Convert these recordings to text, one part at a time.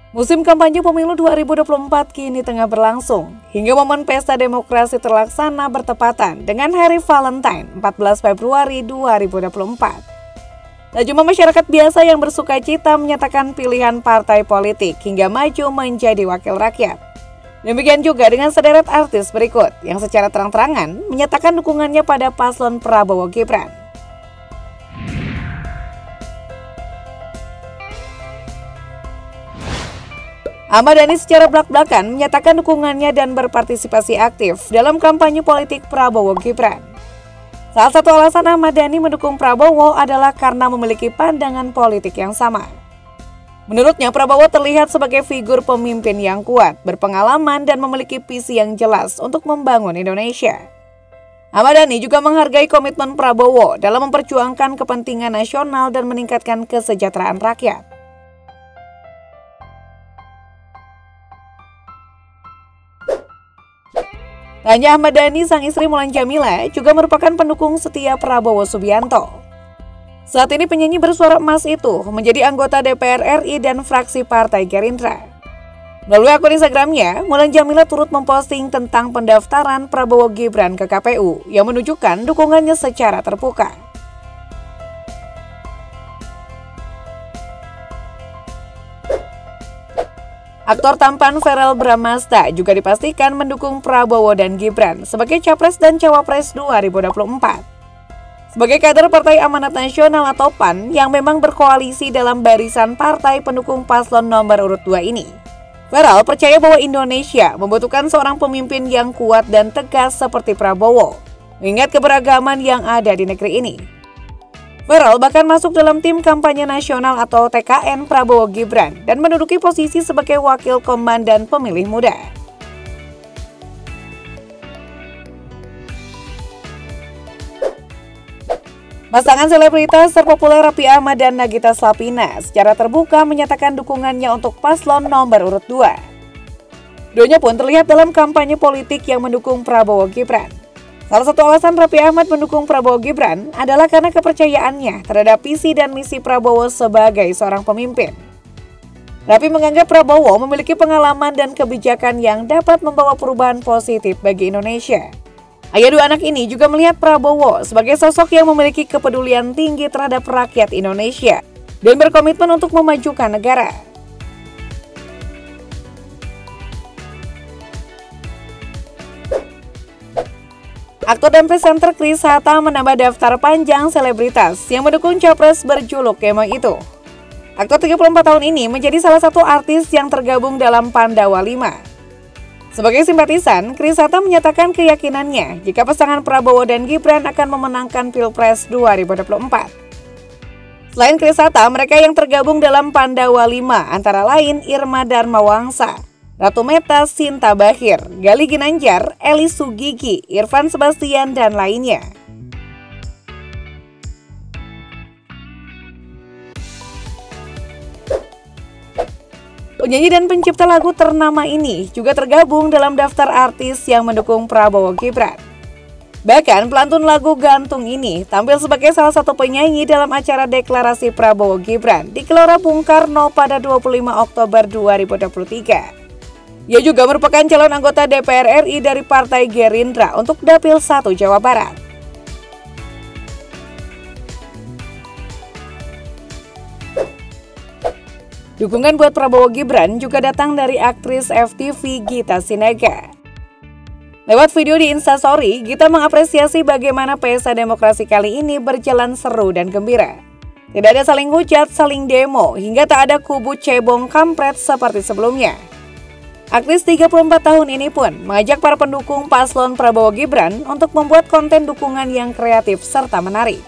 Musim kampanye pemilu 2024 kini tengah berlangsung, hingga momen pesta demokrasi terlaksana bertepatan dengan hari Valentine 14 Februari 2024. Tak cuma masyarakat biasa yang bersuka cita menyatakan pilihan partai politik hingga maju menjadi wakil rakyat. Demikian juga dengan sederet artis berikut yang secara terang-terangan menyatakan dukungannya pada paslon Prabowo Gibran. Ahmad Dhani secara belak-belakan menyatakan dukungannya dan berpartisipasi aktif dalam kampanye politik Prabowo Gibran. Salah satu alasan Ahmad Dhani mendukung Prabowo adalah karena memiliki pandangan politik yang sama. Menurutnya, Prabowo terlihat sebagai figur pemimpin yang kuat, berpengalaman dan memiliki visi yang jelas untuk membangun Indonesia. Ahmad Dhani juga menghargai komitmen Prabowo dalam memperjuangkan kepentingan nasional dan meningkatkan kesejahteraan rakyat. Hanya Ahmad Dhani, sang istri Mulan Jameela juga merupakan pendukung setia Prabowo Subianto. Saat ini penyanyi bersuara emas itu menjadi anggota DPR RI dan fraksi Partai Gerindra. Melalui akun Instagramnya, Mulan Jameela turut memposting tentang pendaftaran Prabowo Gibran ke KPU yang menunjukkan dukungannya secara terbuka. Aktor tampan Verrell Bramasta juga dipastikan mendukung Prabowo dan Gibran sebagai Capres dan Cawapres 2024. Sebagai kader Partai Amanat Nasional atau PAN yang memang berkoalisi dalam barisan partai pendukung paslon nomor urut 2 ini, Verrell percaya bahwa Indonesia membutuhkan seorang pemimpin yang kuat dan tegas seperti Prabowo, mengingat keberagaman yang ada di negeri ini. Verrell bahkan masuk dalam tim kampanye nasional atau TKN Prabowo Gibran dan menduduki posisi sebagai wakil komandan pemilih muda. Pasangan selebritas terpopuler Raffi Ahmad dan Nagita Slavina secara terbuka menyatakan dukungannya untuk paslon nomor urut 2. Keduanya pun terlihat dalam kampanye politik yang mendukung Prabowo Gibran. Salah satu alasan Raffi Ahmad mendukung Prabowo Gibran adalah karena kepercayaannya terhadap visi dan misi Prabowo sebagai seorang pemimpin. Raffi menganggap Prabowo memiliki pengalaman dan kebijakan yang dapat membawa perubahan positif bagi Indonesia. Ayah dua anak ini juga melihat Prabowo sebagai sosok yang memiliki kepedulian tinggi terhadap rakyat Indonesia dan berkomitmen untuk memajukan negara. Aktor dan presenter Chris Hatta menambah daftar panjang selebritas yang mendukung capres berjuluk Kemo itu. Aktor 34 tahun ini menjadi salah satu artis yang tergabung dalam Pandawa 5. Sebagai simpatisan, Chris Hatta menyatakan keyakinannya jika pasangan Prabowo dan Gibran akan memenangkan Pilpres 2024. Selain Chris Hatta, mereka yang tergabung dalam Pandawa 5 antara lain Irma Darmawangsa, Ratu Meta, Sinta Bahir, Gali Ginanjar, Eli Sugigi, Irfan Sebastian, dan lainnya. Penyanyi dan pencipta lagu ternama ini juga tergabung dalam daftar artis yang mendukung Prabowo Gibran. Bahkan pelantun lagu Gantung ini tampil sebagai salah satu penyanyi dalam acara deklarasi Prabowo Gibran di Gelora Bung Karno pada 25 Oktober 2023. Ia juga merupakan calon anggota DPR RI dari Partai Gerindra untuk Dapil 1 Jawa Barat. Dukungan buat Prabowo Gibran juga datang dari aktris FTV Gita Sinaga. Lewat video di Instastory, Gita mengapresiasi bagaimana pesta demokrasi kali ini berjalan seru dan gembira. Tidak ada saling hujat, saling demo, hingga tak ada kubu cebong kampret seperti sebelumnya. Aktris 34 tahun ini pun mengajak para pendukung paslon Prabowo Gibran untuk membuat konten dukungan yang kreatif serta menarik.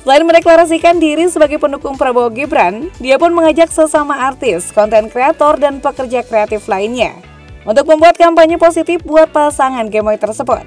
Selain mendeklarasikan diri sebagai pendukung Prabowo Gibran, dia pun mengajak sesama artis, konten kreator, dan pekerja kreatif lainnya untuk membuat kampanye positif buat pasangan gemoy tersebut.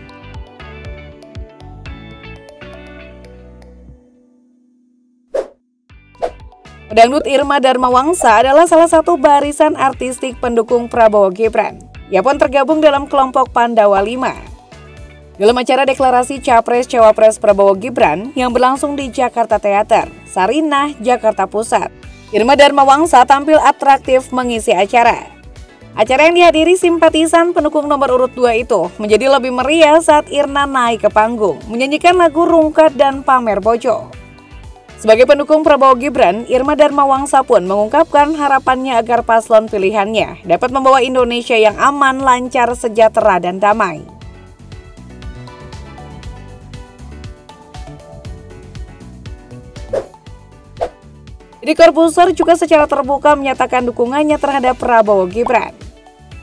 Pedangdut Irma Darmawangsa adalah salah satu barisan artistik pendukung Prabowo Gibran. Ia pun tergabung dalam kelompok Pandawa 5. Dalam acara deklarasi Capres-Cawapres Prabowo Gibran yang berlangsung di Jakarta Theater, Sarinah, Jakarta Pusat, Irma Darmawangsa tampil atraktif mengisi acara. Acara yang dihadiri simpatisan pendukung nomor urut 2 itu menjadi lebih meriah saat Irna naik ke panggung, menyanyikan lagu Rungkat dan pamer bojo. Sebagai pendukung Prabowo Gibran, Irma Darmawangsa pun mengungkapkan harapannya agar paslon pilihannya dapat membawa Indonesia yang aman, lancar, sejahtera, dan damai. Deddy Corbuzier juga secara terbuka menyatakan dukungannya terhadap Prabowo Gibran.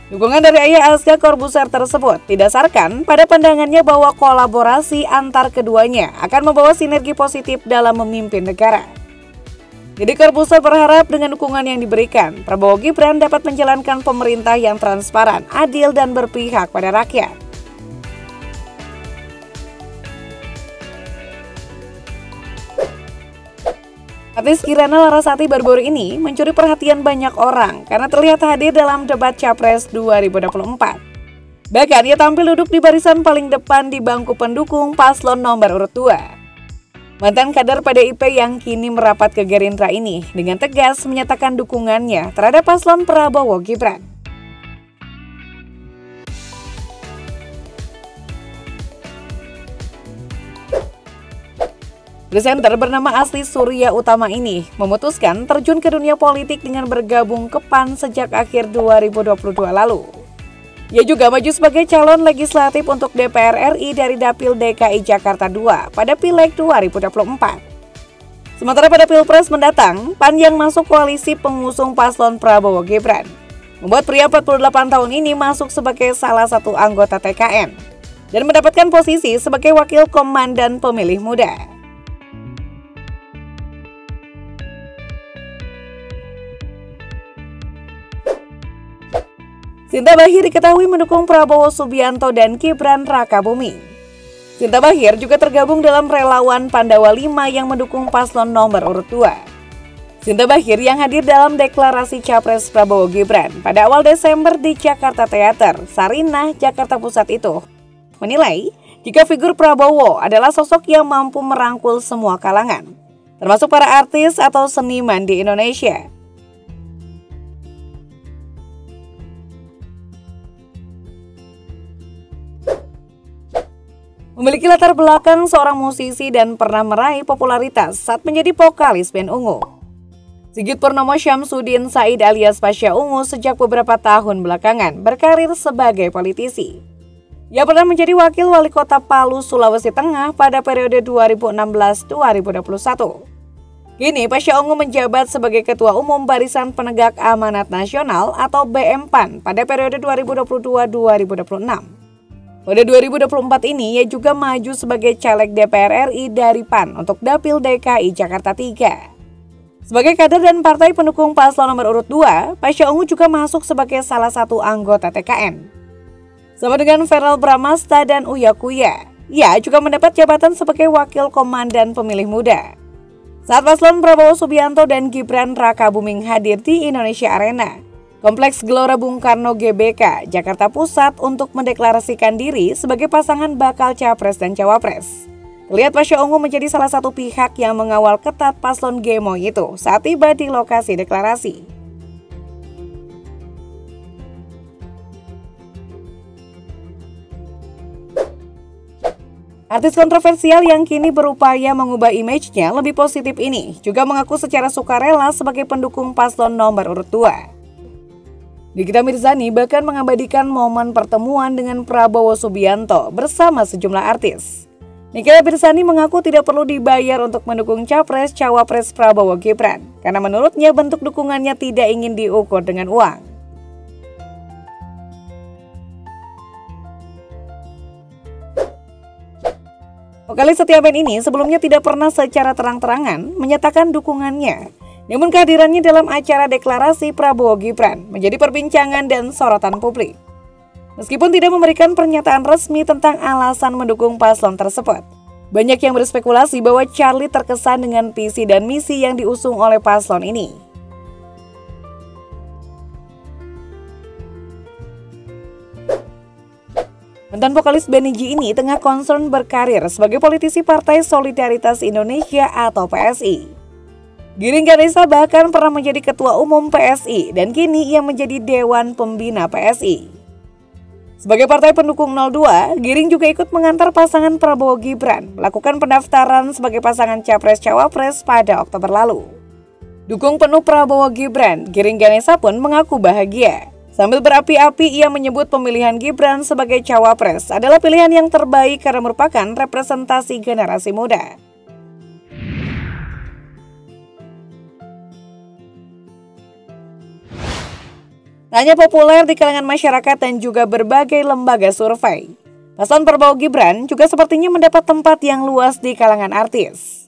Dukungan dari ayah Aska Corbuzier tersebut didasarkan pada pandangannya bahwa kolaborasi antar keduanya akan membawa sinergi positif dalam memimpin negara. Deddy Corbuzier berharap dengan dukungan yang diberikan, Prabowo Gibran dapat menjalankan pemerintah yang transparan, adil, dan berpihak pada rakyat. Artis Kirana Larasati baru-baru ini mencuri perhatian banyak orang karena terlihat hadir dalam debat Capres 2024. Bahkan ia tampil duduk di barisan paling depan di bangku pendukung paslon nomor urut 2. Mantan kader PDIP yang kini merapat ke Gerindra ini dengan tegas menyatakan dukungannya terhadap paslon Prabowo Gibran. Presenter bernama asli Surya Utama ini memutuskan terjun ke dunia politik dengan bergabung ke PAN sejak akhir 2022 lalu. Ia juga maju sebagai calon legislatif untuk DPR RI dari Dapil DKI Jakarta II pada Pileg 2024. Sementara pada Pilpres mendatang, PAN yang masuk koalisi pengusung paslon Prabowo Gibran membuat pria 48 tahun ini masuk sebagai salah satu anggota TKN dan mendapatkan posisi sebagai wakil komandan pemilih muda. Sinta Bahir diketahui mendukung Prabowo Subianto dan Gibran Rakabuming. Sinta Bahir juga tergabung dalam relawan Pandawa 5 yang mendukung paslon nomor urut 2. Sinta Bahir yang hadir dalam deklarasi Capres Prabowo Gibran pada awal Desember di Jakarta Theater, Sarinah, Jakarta Pusat itu, menilai jika figur Prabowo adalah sosok yang mampu merangkul semua kalangan, termasuk para artis atau seniman di Indonesia. Memiliki latar belakang seorang musisi dan pernah meraih popularitas saat menjadi vokalis band Ungu. Sigit Purnomo Syamsuddin Said alias Pasha Ungu sejak beberapa tahun belakangan berkarir sebagai politisi. Ia pernah menjadi wakil wali kota Palu, Sulawesi Tengah pada periode 2016-2021. Kini Pasha Ungu menjabat sebagai Ketua Umum Barisan Penegak Amanat Nasional atau BM-PAN pada periode 2022-2026. Pada 2024 ini, ia juga maju sebagai caleg DPR RI dari PAN untuk Dapil DKI Jakarta III. Sebagai kader dan partai pendukung paslon nomor urut 2, Pasha Ungu juga masuk sebagai salah satu anggota TKN. Sama dengan Feral Bramasta dan Uya Kuya, ia juga mendapat jabatan sebagai wakil komandan pemilih muda. Saat paslon Prabowo Subianto dan Gibran Rakabuming hadir di Indonesia Arena, Kompleks Gelora Bung Karno GBK, Jakarta Pusat untuk mendeklarasikan diri sebagai pasangan bakal Capres dan Cawapres. Terlihat Pasha Ungu menjadi salah satu pihak yang mengawal ketat paslon Gemoy itu saat tiba di lokasi deklarasi. Artis kontroversial yang kini berupaya mengubah image-nya lebih positif ini juga mengaku secara sukarela sebagai pendukung paslon nomor urut 2. Nikita Mirzani bahkan mengabadikan momen pertemuan dengan Prabowo Subianto bersama sejumlah artis. Nikita Mirzani mengaku tidak perlu dibayar untuk mendukung Capres-Cawapres Prabowo Gibran, karena menurutnya bentuk dukungannya tidak ingin diukur dengan uang. Vokalis setia band ini sebelumnya tidak pernah secara terang-terangan menyatakan dukungannya. Namun kehadirannya dalam acara deklarasi Prabowo Gibran menjadi perbincangan dan sorotan publik. Meskipun tidak memberikan pernyataan resmi tentang alasan mendukung paslon tersebut, banyak yang berspekulasi bahwa Charlie terkesan dengan visi dan misi yang diusung oleh paslon ini. Mantan vokalis Benny G ini tengah concern berkarir sebagai politisi Partai Solidaritas Indonesia atau PSI. Giring Ganesa bahkan pernah menjadi Ketua Umum PSI dan kini ia menjadi Dewan Pembina PSI. Sebagai partai pendukung 02, Giring juga ikut mengantar pasangan Prabowo Gibran melakukan pendaftaran sebagai pasangan Capres-Cawapres pada Oktober lalu. Dukung penuh Prabowo Gibran, Giring Ganesa pun mengaku bahagia. Sambil berapi-api, ia menyebut pemilihan Gibran sebagai Cawapres adalah pilihan yang terbaik karena merupakan representasi generasi muda. Hanya populer di kalangan masyarakat dan juga berbagai lembaga survei. Pasangan Prabowo Gibran juga sepertinya mendapat tempat yang luas di kalangan artis.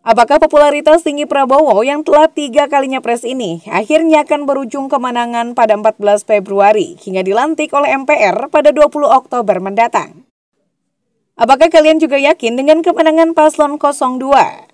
Apakah popularitas tinggi Prabowo yang telah 3 kalinya pres ini akhirnya akan berujung kemenangan pada 14 Februari hingga dilantik oleh MPR pada 20 Oktober mendatang? Apakah kalian juga yakin dengan kemenangan paslon 02?